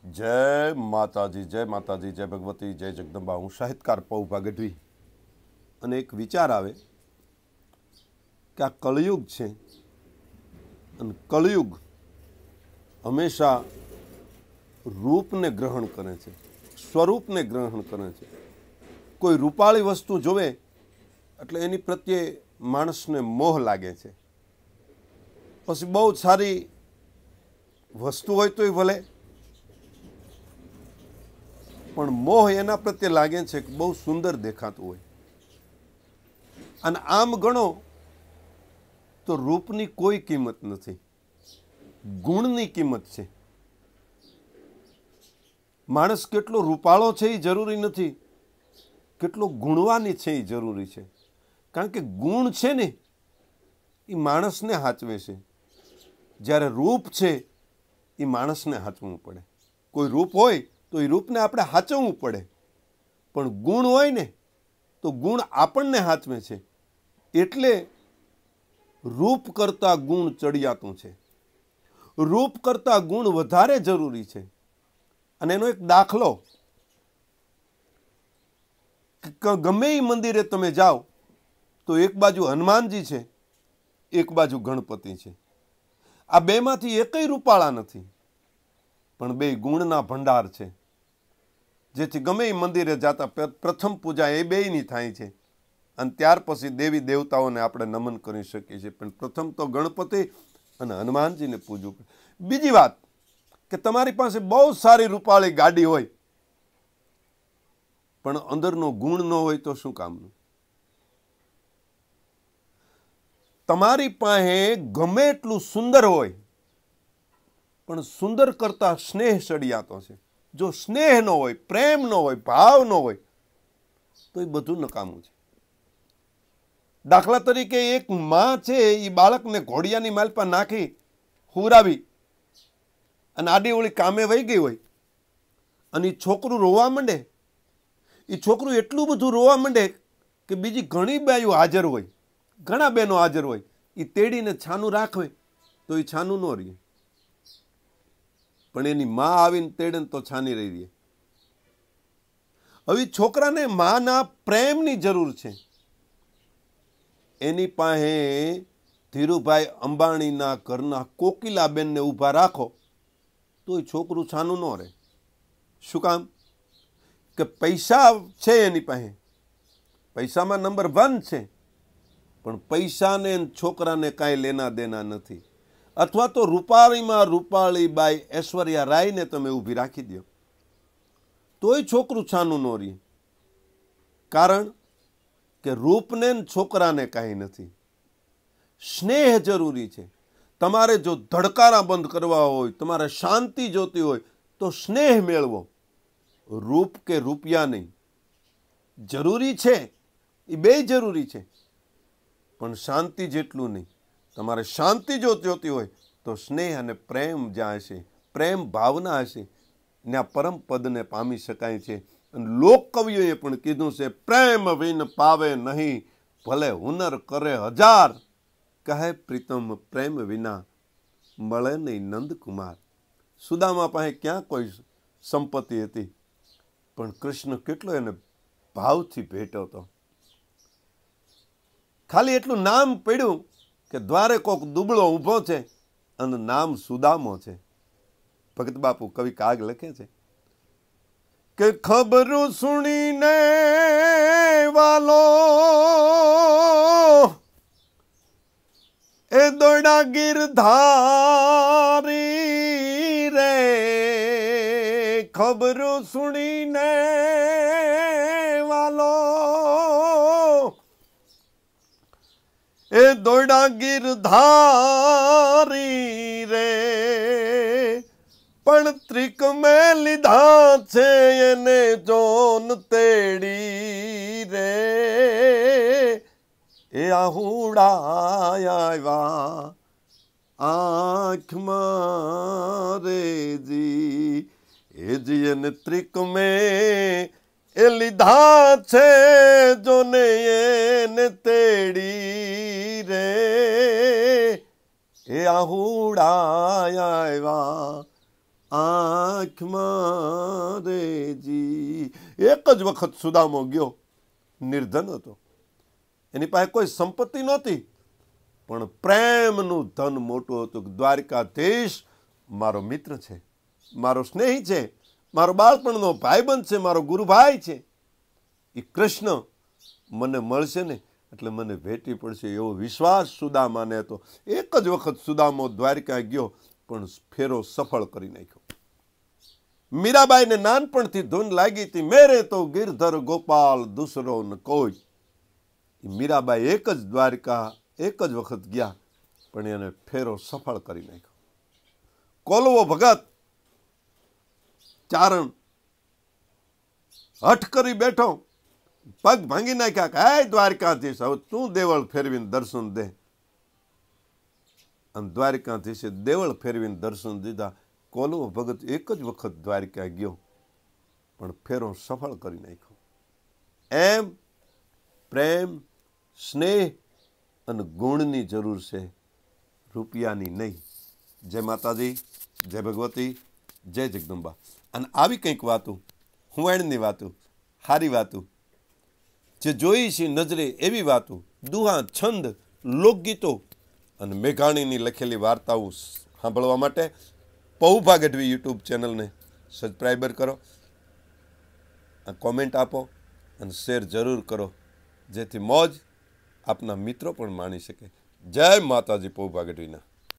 जय माताजी, जय माताजी, जय भगवती, जय जगदंबा। हूँ साहित्यकार पौभा गढ़वी અને એક વિચાર આવે કે આ કળયુગ છે અને કળયુગ હંમેશા રૂપને ગ્રહણ કરે છે, સ્વરૂપને ગ્રહણ કરે છે। કોઈ રૂપાળી વસ્તુ જોવે એટલે એની પ્રત્યે માણસને મોહ લાગે છે। પછી બહુ સારી વસ્તુ હોય તોય ભલે, પણ મોહ એના પ્રત્યે લાગે છે કે બહુ સુંદર દેખાતું હોય। અને આમ ગણો તો રૂપની કોઈ કિંમત નથી, ગુણની કિંમત છે। માણસ કેટલો રૂપાળો છે એ જરૂરી નથી, કેટલો ગુણવાની છે એ જરૂરી છે। કારણ કે ગુણ છે ને એ માણસને હાચવે છે, જ્યારે રૂપ છે એ માણસને હાચવવું પડે। કોઈ રૂપ હોય તો એ રૂપને આપણે હાચવવું પડે, પણ ગુણ હોય ને તો ગુણ આપણને હાચવે છે। એટલે રૂપ કરતાં ગુણ ચડિયાતું છે, રૂપ કરતાં ગુણ વધારે જરૂરી છે। અને એનો એક દાખલો, ગમે એ મંદિરે તમે જાઓ તો એક બાજુ હનુમાનજી છે, એક બાજુ ગણપતિ છે। આ બેમાંથી એકય રૂપાળા નથી, પણ બે ગુણના ભંડાર છે, જેથી ગમે એ મંદિરે જતા પ્રથમ પૂજા એ બેયની થાય છે અને ત્યાર પછી દેવી દેવતાઓને આપણે નમન કરી શકીએ છીએ। પણ પ્રથમ તો ગણપતિ અને હનુમાનજીને પૂજવું પડે। બીજી વાત કે તમારી પાસે બહુ સારી રૂપાળી ગાડી હોય પણ અંદરનો ગુણ ન હોય તો શું કામનું? તમારી પાસે ગમે એટલું સુંદર હોય પણ સુંદર કરતા સ્નેહ ચડિયાતો છે। જો સ્નેહ ન હોય, પ્રેમ ન હોય, ભાવ ન હોય તો એ બધું નકામું છે। દાખલા તરીકે એક માં છે એ બાળકને ઘોડિયાની માલપા નાખી હુરાવી અને આડીઓળી કામે વહી ગઈ હોય અને એ છોકરું રોવા માંડે, એ છોકરું એટલું બધું રોવા માંડે કે બીજી ઘણી બાઈઓ હાજર હોય, ઘણા બહેનો હાજર હોય, એ તેડીને છાનું રાખવે તો એ છાનું ન રહે, પણ એની માં આવીને તેડે તો છાની રહી રહે। હવે છોકરાને માના પ્રેમની જરૂર છે। એની પાસે ધીરુભાઈ અંબાણીના ઘરના કોકિલાબેનને ઊભા રાખો તો એ છોકરું છાનું ન રહે। શું કામ? કે પૈસા છે એની પાસે, પૈસામાં નંબર 1 છે, પણ પૈસાને છોકરાને કાંઈ લેના દેના નથી। અથવા તો રૂપાળીમાં રૂપાળી બાઈ ઐશ્વર્યા રાયને તમે ઊભી રાખી દો તોય છોકરું છાનું ન રહે, કારણ કે રૂપને છોકરાને કાંઈ નથી, સ્નેહ જરૂરી છે। તમારે જો ધડકારા બંધ કરવા હોય, તમારે શાંતિ જોતી હોય તો સ્નેહ મેળવો, રૂપ કે રૂપિયા નહીં। જરૂરી છે, એ બે જરૂરી છે, પણ શાંતિ જેટલું નહીં। તમારે શાંતિ જો જોતી હોય તો સ્નેહ અને પ્રેમ જ્યાં હશે, પ્રેમ ભાવના હશે, ત્યાં પરમ પદને પામી શકાય છે। અને લોક કવિઓએ પણ કીધું છે, પ્રેમ વિન પાવે નહીં, ભલે હુનર કરે હજાર, કહે પ્રીતમ પ્રેમ વિના મળે નહીં નંદકુમાર। સુદામા પાસે ક્યાં કોઈ સંપત્તિ હતી, પણ કૃષ્ણ કેટલો એને ભાવથી ભેટો હતો। ખાલી એટલું નામ પડ્યું કે દ્વારે કોક દુબળો ઊભો છે અને નામ સુદામો છે। ભગત બાપુ કવિ કાગ લખે છે કે ખબરું સુણીને વાલો એ દોડા ગિરધારી રે, ખબરું સુણીને વાલો એ દોડા ગિરધારી રે, પણ ત્રિક મેં લીધા છે એને જોન તેડી રે, એ આહુડા આવ્યા આંખમાં રેજી, એ જી એને ત્રિક મેં એ લીધા છે જોને એને તેડી રે, એ આહુડા આવ્યા આંખમાં રેજી. એક જ વખત સુદામો ગયો, નિર્ધન હતો, એની પાસે કોઈ સંપત્તિ નહોતી, પણ પ્રેમનું ધન મોટું હતું. દ્વારકાધીશ મારો મિત્ર છે, મારો સ્નેહી છે, મારો બાળપણનો ભાઈબંધ છે, મારો ગુરુભાઈ છે. એ કૃષ્ણ મને મળશે ને એટલે મને ભેટી પડશે એવો વિશ્વાસ સુદામાને હતો. એક જ વખત સુદામો દ્વારકા ગયો, પણ ફેરો સફળ કરી નાખ્યો. મીરાબાઈને નાનપણથી ધૂન લાગી હતી, મેરે તો ગિરધર ગોપાલ દૂસરો ન કોઈ. મીરાબાઈ એક જ દ્વારકા એક જ વખત ગયા, પણ એને ફેરો સફળ કરી નાખ્યો. કોલવો ભગત ચારણ હઠ કરી બેઠો, પગ ભાંગી નાખ્યા કે હે દ્વારકાધીશ, હવે તું દેવળ ફેરવીને દર્શન દે. અને દ્વારકાધીશે દેવળ ફેરવીને દર્શન દીધા. કોલવો ભગત એક જ વખત દ્વારકા ગયો, પણ ફેરો સફળ કરી નાખ્યો. એમ પ્રેમ, સ્નેહ અને ગુણની જરૂર છે, રૂપિયાની નહીં. જય માતાજી, જય ભગવતી, જય જગદંબા. અને આવી કંઈક વાતો, હુંવાણની વાતો, સારી વાતો, જે જોઈ છે નજરે એવી વાતો, દુહા, છંદ, લોકગીતો અને મેઘાણીની લખેલી વાર્તાઓ સાંભળવા માટે પૌભા ગઢવી યુટ્યુબ ચેનલને સબસ્ક્રાઈબર કરો, કોમેન્ટ આપો અને શેર જરૂર કરો, જેથી મોજ આપના મિત્રો પણ માણી શકે. જય માતાજી પૌભા ગઢવીના.